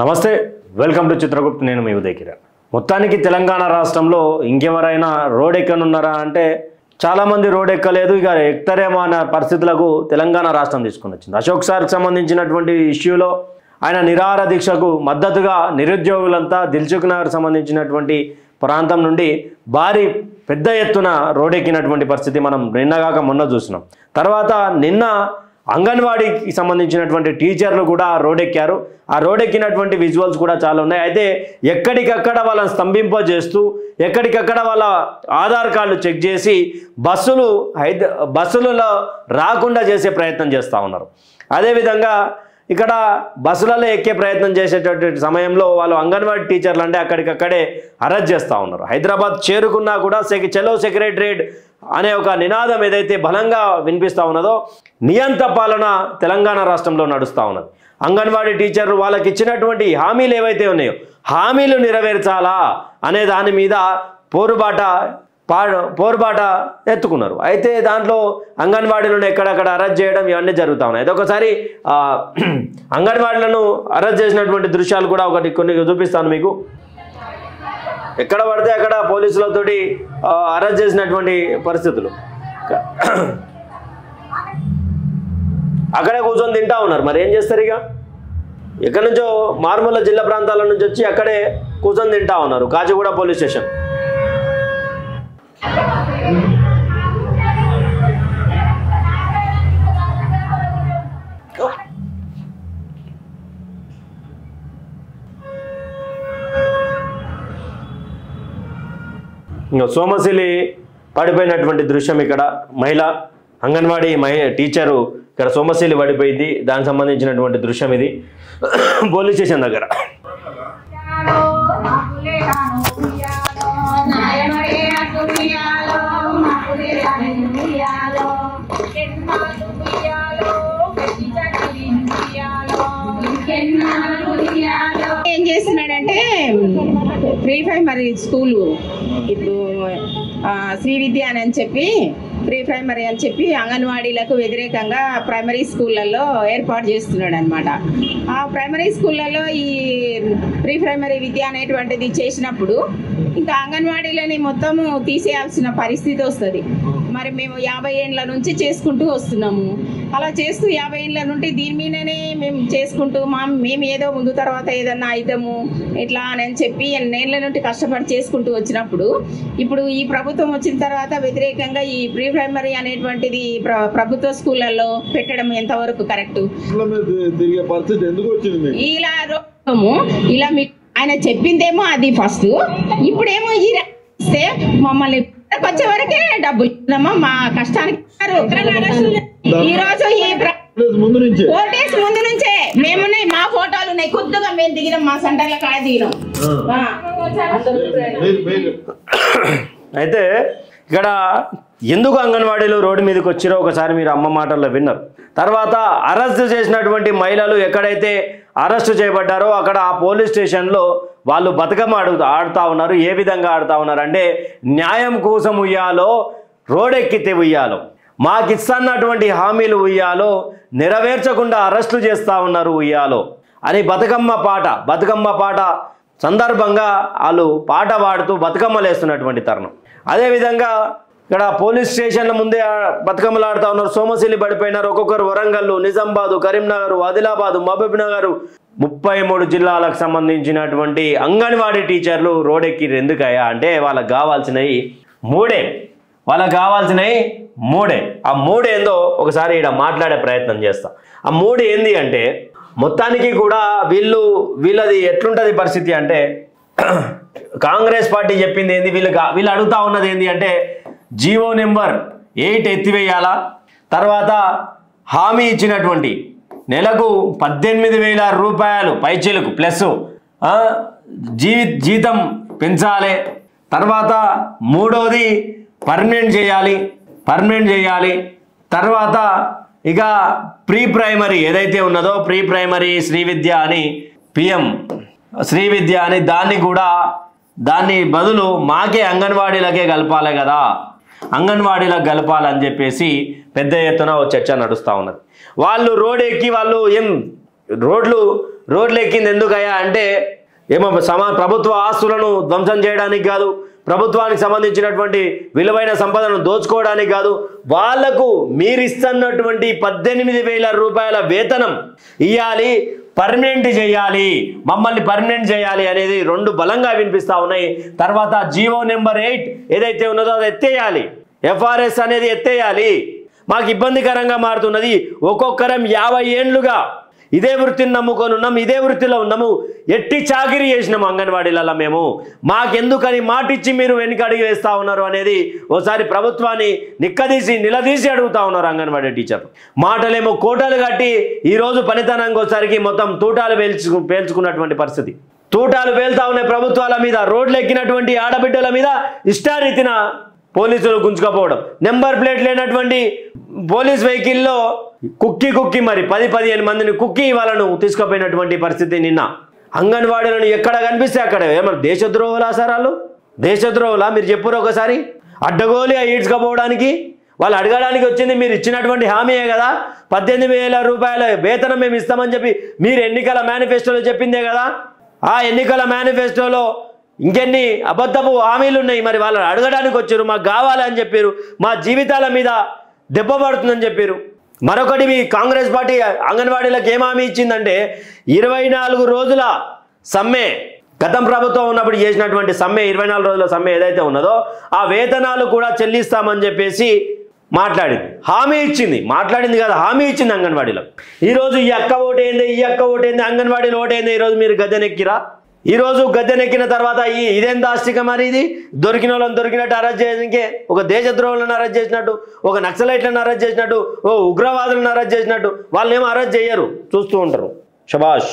నమస్తే welcome to Chitragupta నేను మీ ఉదయ్ కిరణ్ మొత్తానికి తెలంగాణ రాష్ట్రంలో ఇంకెవరైనా రోడ్ ఎక్కనున్నారా అంటే చాలా మంది రోడ్ ఎక్కలేదు ఇక ఎక్తరేమో అన్న పరిస్థితులకు తెలంగాణ రాష్ట్రం తీసుకొని వచ్చింది అశోక్ సార్కి సంబంధించినటువంటి ఇష్యూలో ఆయన నిరాహార దీక్షకు మద్దతుగా నిరుద్యోగులంతా దిల్సుఖ్ నగర్ సంబంధించినటువంటి ప్రాంతం నుండి భారీ పెద్ద ఎత్తున రోడ్ ఎక్కినటువంటి పరిస్థితి మనం నిన్నగాక మొన్న చూసినాం తర్వాత నిన్న అంగన్వాడీకి సంబంధించినటువంటి టీచర్లు కూడా రోడ్ ఎక్కారు ఆ రోడ్ ఎక్కినటువంటి విజువల్స్ కూడా చాలా ఉన్నాయి అయితే ఎక్కడికక్కడ వాళ్ళని స్తంభింపజేస్తూ ఎక్కడికక్కడ వాళ్ళ ఆధార్ కార్డులు చెక్ చేసి బస్సులలో రాకుండా చేసే ప్రయత్నం చేస్తూ ఉన్నారు అదేవిధంగా ఇక్కడ బస్సులలో ఎక్కే ప్రయత్నం చేసేటటువంటి సమయంలో వాళ్ళు అంగన్వాడీ టీచర్లు అంటే అక్కడికక్కడే అరెస్ట్ చేస్తూ ఉన్నారు హైదరాబాద్ చేరుకున్నా కూడా చలో సెక్రటరేట్ అనే ఒక నినాదం ఏదైతే బలంగా వినిపిస్తూ ఉన్నదో నియంత పాలన తెలంగాణ రాష్ట్రంలో నడుస్తూ ఉన్నది అంగన్వాడీ టీచర్లు వాళ్ళకి ఇచ్చినటువంటి హామీలు ఏవైతే ఉన్నాయో హామీలు నెరవేర్చాలా అనే దాని మీద పోరుబాట ఎత్తుకున్నారు అయితే దాంట్లో అంగన్వాడీలను ఎక్కడక్కడ అరెస్ట్ చేయడం ఇవన్నీ జరుగుతూ ఉన్నాయి అయితే ఒకసారి అంగన్వాడీలను అరెస్ట్ చేసినటువంటి దృశ్యాలు కూడా కొన్ని చూపిస్తాను మీకు ఎక్కడ పడితే అక్కడ పోలీసులతోటి అరెస్ట్ చేసినటువంటి పరిస్థితులు అక్కడే కూర్చొని తింటా ఉన్నారు మరి ఏం చేస్తారు ఇక ఎక్కడి నుంచో మారుమూల జిల్లా ప్రాంతాల నుంచి వచ్చి అక్కడే కూర్చొని తింటా ఉన్నారు కాచిగూడ పోలీస్ స్టేషన్ ఇంకా సోమశిలి పడిపోయినటువంటి దృశ్యం ఇక్కడ మహిళ అంగన్వాడీ టీచరు ఇక్కడ సోమశిలి పడిపోయింది దానికి సంబంధించినటువంటి దృశ్యం ఇది పోలీస్ స్టేషన్ దగ్గర ఏం చేస్తున్నాడంటే ప్రీ ప్రైమరీ స్కూలు ఇప్పుడు శ్రీ విద్య అని చెప్పి ప్రీ ప్రైమరీ అని చెప్పి అంగన్వాడీలకు వ్యతిరేకంగా ప్రైమరీ స్కూళ్ళల్లో ఏర్పాటు చేస్తున్నాడు అనమాట ఆ ప్రైమరీ స్కూళ్ళల్లో ఈ ప్రీ ప్రైమరీ విద్య అనేటువంటిది చేసినప్పుడు ఇంకా అంగన్వాడీలని మొత్తము తీసేయాల్సిన పరిస్థితి వస్తుంది మరి మేము 50 ఏళ్ళ నుంచి చేసుకుంటూ వస్తున్నాము అలా చేస్తూ 50 ఏళ్ళ నుండి దీని మీదనే మేము చేసుకుంటూ మేము ఏదో ముందు తర్వాత ఏదన్నా అవుతాము ఇట్లా అని చెప్పి ఎన్నేళ్ళ నుండి కష్టపడి చేసుకుంటూ వచ్చినప్పుడు ఇప్పుడు ఈ ప్రభుత్వం వచ్చిన తర్వాత వ్యతిరేకంగా ఈ ప్రీ ప్రైమరీ అనేటువంటిది ప్రభుత్వ స్కూళ్ళల్లో పెట్టడం ఎంతవరకు కరెక్ట్ ఇలా మీకు ఆయన చెప్పిందేమో అది ఫస్ట్ ఇప్పుడేమో ఈ మమ్మల్ని వచ్చే వరకే డబ్బులు ఇస్తున్నామా మా కష్టానికి ఈ రోజు ఈ 4 days ముందు నుంచే మేమున్నాయి మా ఫోటోలు ఉన్నాయి కొద్దిగా మేము దిగినాం మా సెంటర్లో కాడ దిగినాం అయితే ఇక్కడ ఎందుకు అంగన్వాడీలు రోడ్డు మీదకి వచ్చిరో ఒకసారి మీరు అమ్మ మాటల్లో విన్నారు తర్వాత అరెస్ట్ చేసినటువంటి మహిళలు ఎక్కడైతే అరెస్టు చేయబడ్డారో అక్కడ ఆ పోలీస్ స్టేషన్లో వాళ్ళు బతుకమ్మ ఆడుతూ ఉన్నారు ఏ విధంగా ఆడుతూ ఉన్నారు అంటే న్యాయం కోసం ఉయ్యాలో రోడెక్కితే ఉయ్యాలో మాకు ఇస్తున్నటువంటి హామీలు ఉయ్యాలో నెరవేర్చకుండా అరెస్టులు చేస్తూ ఉన్నారు ఉయ్యాలో అని బతుకమ్మ పాట సందర్భంగా వాళ్ళు పాట పాడుతూ బతుకమ్మలు వేస్తున్నటువంటి తరుణం అదేవిధంగా ఇక్కడ పోలీస్ స్టేషన్ల ముందే బతుకమ్మలు ఆడుతూ ఉన్నారు సోమశిలి పడిపోయినారు ఒక్కొక్కరు వరంగల్ నిజామాబాద్ కరీంనగర్ ఆదిలాబాద్ మహబూబ్ నగర్ 33 జిల్లాలకు సంబంధించినటువంటి అంగన్వాడీ టీచర్లు రోడ్డెక్కిరు ఎందుకయ్యా అంటే వాళ్ళకి కావాల్సినవి మూడే ఆ మూడేందో ఒకసారి ఇక్కడ మాట్లాడే ప్రయత్నం చేస్తా ఆ మూడు ఏంది అంటే మొత్తానికి కూడా వీళ్ళది ఎట్లుంటుంది పరిస్థితి అంటే కాంగ్రెస్ పార్టీ చెప్పింది ఏంది వీళ్ళు అడుగుతా ఉన్నది ఏంది అంటే జీవో నెంబర్ 8 ఎత్తివేయాలా తర్వాత హామీ ఇచ్చినటువంటి నెలకు 18,000 రూపాయలు పైచీలకు ప్లస్ జీతం పెంచాలి తర్వాత మూడోది పర్మనెంట్ చేయాలి తర్వాత ఇక ప్రీ ప్రైమరీ ఏదైతే ఉన్నదో ప్రీ ప్రైమరీ శ్రీ విద్య అని పిఎం శ్రీ విద్య అని దాన్ని బదులు మాకే అంగన్వాడీలకే కలపాలి కదా అంగన్వాడీలకు కలపాలని చెప్పేసి పెద్ద ఎత్తున చర్చ నడుస్తూ ఉన్నది వాళ్ళు రోడ్ ఎక్కి వాళ్ళు రోడ్లు రోడ్లు ఎక్కింది ఎందుకయ్యా అంటే ఏమో ప్రభుత్వ ఆస్తులను ధ్వంసం చేయడానికి కాదు, ప్రభుత్వానికి సంబంధించినటువంటి విలువైన సంపదను దోచుకోవడానికి కాదు, వాళ్లకు మీరు ఇస్తున్నటువంటి 18,000 రూపాయల వేతనం ఇవ్వాలి, పర్మనెంట్ చేయాలి, మమ్మల్ని పర్మనెంట్ చేయాలి అనేది రెండు బలంగా వినిపిస్తూ ఉన్నాయి. తర్వాత జీవో నెంబర్ 8 ఏదైతే ఉన్నదో అది ఎత్తేయాలి, ఎఫ్ఆర్ఎస్ అనేది ఎత్తేయాలి. మాకు ఇబ్బందికరంగా మారుతున్నది. ఒక్కొక్కరం 50 ఏళ్లుగా ఇదే వృత్తిని నమ్ముకొని ఉన్నాం, ఇదే వృత్తిలో ఉన్నాము, ఎట్టి చాకిరీ చేసినాము అంగన్వాడీలలో మేము, మాకెందుకని మాటిచ్చి మీరు వెనుకడుగు వేస్తూ ఉన్నారు అనేది ఓసారి ప్రభుత్వాన్ని నిలదీసి అడుగుతూ ఉన్నారు అంగన్వాడీ టీచర్లు. మాటలేమో కోటలు కట్టి ఈరోజు పనితనానికి వచ్చేసరికి మొత్తం తూటాలు పేల్చుకున్నటువంటి పరిస్థితి. తూటాలు పేలుతా ఉన్నాయి ప్రభుత్వాల మీద, రోడ్లు ఎక్కినటువంటి ఆడబిడ్డల మీద ఇష్టారీతిన పోలీసులు గుంజుకపోవడం, నెంబర్ ప్లేట్ లేనటువంటి పోలీస్ వెహికల్లో కుక్కి మరి 10-15 మందిని కుక్కి వాళ్ళను తీసుకుపోయినటువంటి పరిస్థితి నిన్న. అంగన్వాడీలను ఎక్కడ కనిపిస్తే అక్కడ ఏమన్నా దేశద్రోహులా సార్? వాళ్ళు దేశద్రోహులా? మీరు చెప్పురు ఒకసారి. అడ్డగోలి ఈడ్చుకపోవడానికి వాళ్ళు అడగడానికి వచ్చింది మీరు ఇచ్చినటువంటి హామీయే కదా, 18,000 రూపాయల వేతనం మేము ఇస్తామని చెప్పి మీరు ఎన్నికల మేనిఫెస్టోలో చెప్పిందే కదా. ఆ ఎన్నికల మేనిఫెస్టోలో ఇంకెన్ని అబద్ధపు హామీలు ఉన్నాయి? మరి వాళ్ళని అడగడానికి వచ్చారు, మాకు కావాలని చెప్పారు, మా జీవితాల మీద దెబ్బ పడుతుందని చెప్పారు. మరొకటి, మీ కాంగ్రెస్ పార్టీ అంగన్వాడీలకు ఏం హామీ ఇచ్చిందంటే 24 రోజుల సమ్మె, గతం ప్రభుత్వం ఉన్నప్పుడు చేసినటువంటి సమ్మె, 24 రోజుల సమ్మె ఏదైతే ఉన్నదో ఆ వేతనాలు కూడా చెల్లిస్తామని చెప్పేసి మాట్లాడింది, హామీ ఇచ్చింది. మాట్లాడింది కదా, హామీ ఇచ్చింది అంగన్వాడీలో. ఈరోజు ఈ అక్క ఓటేంది, ఈ అక్క ఓటేంది, అంగన్వాడీలో ఓటేంది, ఈరోజు మీరు గద్దెనెక్కిరా? ఈరోజు గద్దెనెక్కిన తర్వాత ఇదేం దాష్టిక మరి? ఇది దొరికిన వాళ్ళని దొరికినట్టు అరెస్ట్ చేయడానికే, ఒక దేశద్రోహులను అరెస్ట్ చేసినట్టు, ఒక నక్సలైట్లను అరెస్ట్ చేసినట్టు, ఓ ఉగ్రవాదులను అరెస్ట్ చేసినట్టు వాళ్ళనేమో అరెస్ట్ చేయరు, చూస్తూ ఉంటారు. శబాష్,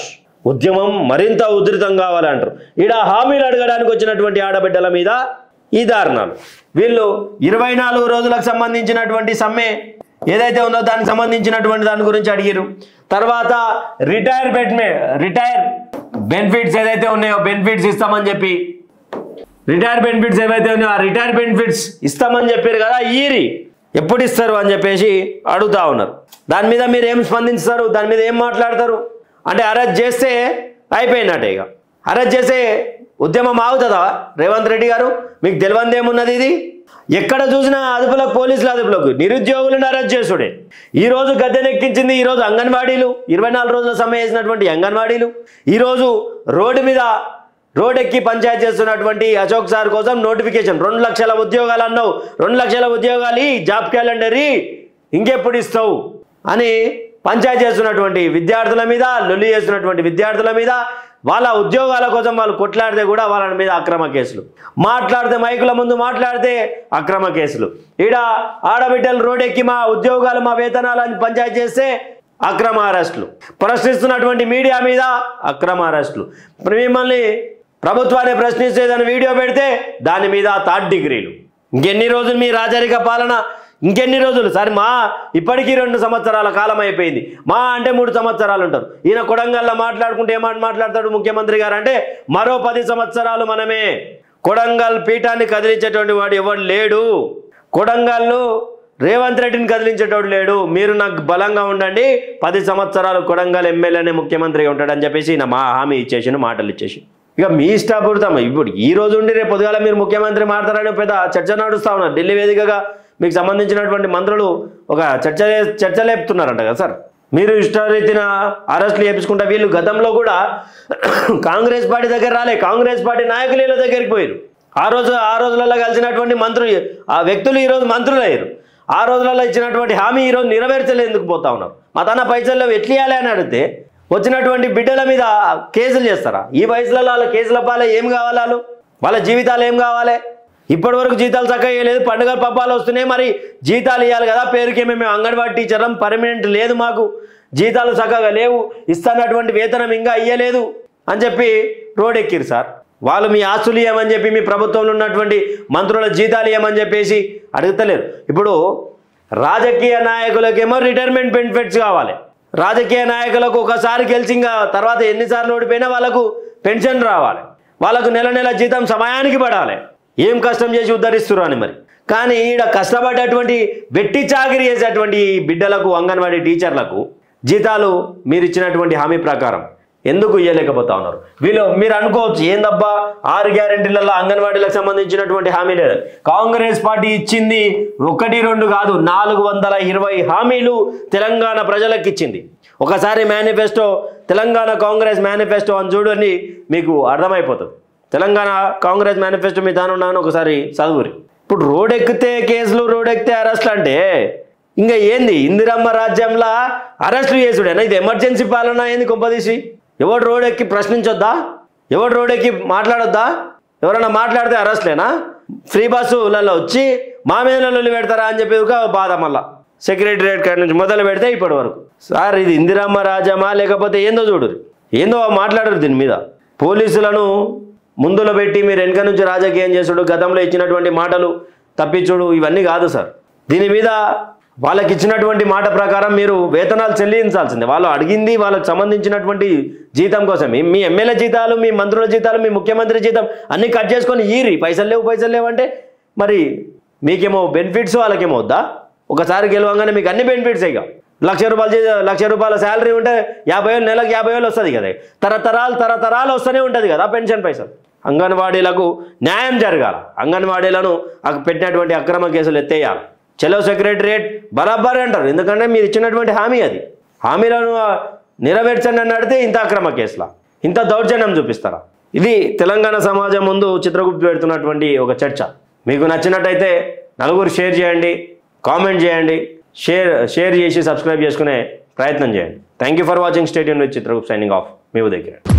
ఉద్యమం మరింత ఉధృతం కావాలంటారు. ఈడ హామీలు అడగడానికి వచ్చినటువంటి ఆడబిడ్డల మీద ఈ దారుణాలు. వీళ్ళు 24 రోజులకు సంబంధించినటువంటి సమ్మె ఏదైతే ఉందో దానికి సంబంధించినటువంటి దాని గురించి అడిగారు. తర్వాత రిటైర్ బెనిఫిట్స్ ఏదైతే ఉన్నాయో బెనిఫిట్స్ ఇస్తామని చెప్పి, రిటైర్ బెనిఫిట్స్ ఏవైతే ఉన్నాయో ఆ రిటైర్ బెనిఫిట్స్ ఇస్తామని చెప్పారు కదా, ఎప్పుడు ఇస్తారు అని చెప్పేసి అడుగుతా ఉన్నారు. దాని మీద మీరు ఏం స్పందిస్తారు? దాని మీద ఏం మాట్లాడతారు? అంటే అరెస్ట్ చేస్తే అయిపోయినట్టే, ఇక అరెస్ట్ చేస్తే ఉద్యమం ఆగుతుందా? రేవంత్ రెడ్డి గారు మీకు తెలియదేమున్నది? ఇది ఎక్కడ చూసినా అదుపులకు, పోలీసుల అదుపులకు, నిరుద్యోగులను అరెస్ట్ చేసుడే. ఈరోజు గద్దెనెక్కించింది ఈరోజు అంగన్వాడీలు, 24 రోజుల సమ్మె చేసినటువంటి అంగన్వాడీలు. ఈరోజు రోడ్ ఎక్కి పంచాయతీ చేస్తున్నటువంటి అశోక్ సార్ కోసం నోటిఫికేషన్, 2 లక్షల ఉద్యోగాలు అన్నావు, 2 లక్షల ఉద్యోగాలు జాబ్ క్యాలెండర్ ఇంకెప్పుడు ఇస్తావు అని పంచాయతీ చేస్తున్నటువంటి విద్యార్థుల మీద, లొల్లి చేస్తున్నటువంటి విద్యార్థుల మీద, వాళ్ళ ఉద్యోగాల కోసం వాళ్ళు కొట్లాడితే కూడా వాళ్ళ మీద అక్రమ కేసులు, మాట్లాడితే మైకుల ముందు మాట్లాడితే అక్రమ కేసులు, ఈడ ఆడబిడ్డలు రోడ్డెక్కి మా ఉద్యోగాలు, మా వేతనాలని పంచాయతీ చేస్తే అక్రమ అరెస్టులు, ప్రశ్నిస్తున్నటువంటి మీడియా మీద అక్రమ అరెస్టులు, మిమ్మల్ని ప్రభుత్వాన్ని ప్రశ్నిస్తేదని వీడియో పెడితే దాని మీద 3rd డిగ్రీలు. ఇంకెన్ని రోజులు మీ రాజరిక పాలన? ఇంకెన్ని రోజులు సార్? ఇప్పటికీ 2 సంవత్సరాల కాలం అయిపోయింది. అంటే 3 సంవత్సరాలు ఉంటారు. ఈయన కొడంగల్లో మాట్లాడుకుంటే ఏమాట మాట్లాడతాడు ముఖ్యమంత్రి గారు అంటే, మరో 10 సంవత్సరాలు మనమే. కొడంగల్ పీఠాన్ని కదిలించేటువంటి వాడు ఎవడు లేడు. కొడంగల్ను రేవంత్ రెడ్డిని కదిలించేటోడు లేడు. మీరు నాకు బలంగా ఉండండి, 10 సంవత్సరాలు కొడంగల్ ఎమ్మెల్యేనే ముఖ్యమంత్రిగా ఉంటాడని చెప్పేసి ఈయన హామీ ఇచ్చేసి, మాటలు ఇచ్చేసి, ఇక మీ ఇష్టాపూరితం. ఇప్పుడు ఈ రోజు ఉండి రేపు పొద్దుగాల మీరు ముఖ్యమంత్రి మాట్లాడారని పెద్ద చర్చ నడుస్తూ ఉన్నారు. ఢిల్లీ వేదికగా మీకు సంబంధించినటువంటి మంత్రులు ఒక చర్చ లేపుతున్నారంట కదా సార్. మీరు ఇష్టరీతిన అరెస్టులు చేయించుకుంటా, వీళ్ళు గతంలో కూడా కాంగ్రెస్ పార్టీ దగ్గర రాలే, కాంగ్రెస్ పార్టీ నాయకుల దగ్గరికి పోయారు. ఆ రోజులలో కలిసినటువంటి మంత్రులు, ఆ వ్యక్తులు ఈరోజు మంత్రులు అయ్యారు. ఆ రోజులలో ఇచ్చినటువంటి హామీ ఈరోజు నెరవేర్చలేందుకు పోతా ఉన్నారు. మా తన పైసల్లో ఎట్లియాలి అని అడిగితే వచ్చినటువంటి బిడ్డల మీద కేసులు చేస్తారా? ఈ వయసులలో వాళ్ళ కేసుల పాలే ఏం కావాలి? వాళ్ళ జీవితాలు ఏం కావాలి? ఇప్పటి వరకు జీతాలు చక్కగా ఇవ్వలేదు, పండుగ పబ్బాలు వస్తున్నాయి, మరి జీతాలు ఇవ్వాలి కదా. పేరుకి మేము అంగన్వాడీ టీచర్లం, పర్మనెంట్ లేదు, మాకు జీతాలు చక్కగా లేవు, ఇస్తున్నటువంటి వేతనం ఇంకా ఇవ్వలేదు అని చెప్పి రోడ్ ఎక్కిరు సార్. వాళ్ళు మీ ఆస్తులు ఇవ్వమని చెప్పి, మీ ప్రభుత్వంలో ఉన్నటువంటి మంత్రుల జీతాలు ఇవ్వమని చెప్పేసి అడుగుతలేరు. ఇప్పుడు రాజకీయ నాయకులకేమో రిటైర్మెంట్ బెనిఫిట్స్ కావాలి. రాజకీయ నాయకులకు ఒకసారి గెలిచి తర్వాత ఎన్నిసార్లు ఓడిపోయినా వాళ్ళకు పెన్షన్ రావాలి, వాళ్ళకు నెల జీతం సమయానికి పడాలి. ఏం కష్టం చేసి ఉద్ధరిస్తున్నారు అని మరి. కానీ ఈడ కష్టపడ్డటువంటి వెట్టి చాకిరీ చేసేటువంటి బిడ్డలకు, అంగన్వాడీ టీచర్లకు జీతాలు మీరు ఇచ్చినటువంటి హామీ ప్రకారం ఎందుకు ఇవ్వలేకపోతా ఉన్నారు వీళ్ళు? మీరు అనుకోవచ్చు ఏందబ్బా 6 గ్యారెంటీలలో అంగన్వాడీలకు సంబంధించినటువంటి హామీ లేదు. కాంగ్రెస్ పార్టీ ఇచ్చింది 1, 2 కాదు, 420 హామీలు తెలంగాణ ప్రజలకు ఇచ్చింది. ఒకసారి మేనిఫెస్టో, తెలంగాణ కాంగ్రెస్ మేనిఫెస్టో అని చూడండి, మీకు అర్థమైపోతుంది. తెలంగాణ కాంగ్రెస్ మేనిఫెస్టో మీ దాని ఉన్నాను ఒకసారి చదువురి. ఇప్పుడు రోడ్ ఎక్కితే కేసులు, రోడ్ ఎక్కితే అరెస్ట్లు అంటే ఇంకా ఏంది? ఇందిరమ్మ రాజ్యంలో అరెస్టులు చేసుడేనా? ఇది ఎమర్జెన్సీ పాలన ఏంది? కొంపదీసి ఎవడు రోడ్ ఎక్కి ప్రశ్నించొద్దా? ఎవడు రోడ్ ఎక్కి మాట్లాడొద్దా? ఎవరైనా మాట్లాడితే అరెస్ట్లేనా? ఫ్రీ బస్సులలో వచ్చి మా మీద లొల్లి పెడతారా అని చెప్పి ఒక బాధ. మళ్ళా సెక్రటరియట్ కాడి నుంచి మొదలు పెడితే ఇప్పటి వరకు. సార్ ఇది ఇందిరమ్మ రాజ్యమా లేకపోతే ఏందో చూడు, ఏందో మాట్లాడరు దీని మీద. పోలీసులను ముందులో పెట్టి మీరు వెనక నుంచి రాజకీయం చేసుడు, గతంలో ఇచ్చినటువంటి మాటలు తప్పించుడు, ఇవన్నీ కాదు సార్. దీని మీద వాళ్ళకి ఇచ్చినటువంటి మాట ప్రకారం మీరు వేతనాలు చెల్లించాల్సిందే. వాళ్ళు అడిగింది వాళ్ళకి సంబంధించినటువంటి జీతం కోసం. మీ ఎమ్మెల్యే జీతాలు, మీ మంత్రుల జీతాలు, మీ ముఖ్యమంత్రి జీతం అన్నీ కట్ చేసుకొని ఈరి పైసలు లేవు అంటే మరి మీకేమో బెనిఫిట్స్, వాళ్ళకేమో వద్దా? ఒకసారి గెలవంగానే మీకు అన్ని బెనిఫిట్స్ ఇక. ₹1,00,000 శాలరీ ఉంటే 50,000 నెలకు 50,000 వస్తుంది కదా. తరతరాలు వస్తూనే ఉంటుంది కదా పెన్షన్ పైసలు. అంగన్వాడీలకు న్యాయం జరగాల. అంగన్వాడీలను పెట్టినటువంటి అక్రమ కేసులు ఎత్తేయాలి. చలో సెక్రటరియట్ బరాబర్ అంటారు, ఎందుకంటే మీరు ఇచ్చినటువంటి హామీ అది. హామీలను నెరవేర్చండి అని అడిగితే ఇంత అక్రమ కేసులా, ఇంత దౌర్జన్యం చూపిస్తారా? ఇది తెలంగాణ సమాజం ముందు చిత్రగుప్తి పెడుతున్నటువంటి ఒక చర్చ. మీకు నచ్చినట్టయితే నలుగురు షేర్ చేయండి, కామెంట్ చేయండి, షేర్ చేసి సబ్స్క్రైబ్ చేసుకునే ప్రయత్నం చేయండి. Thank you for watching. Stay tuned with Chitragupti, signing off. మీ ఉదయ్ కిరణ్.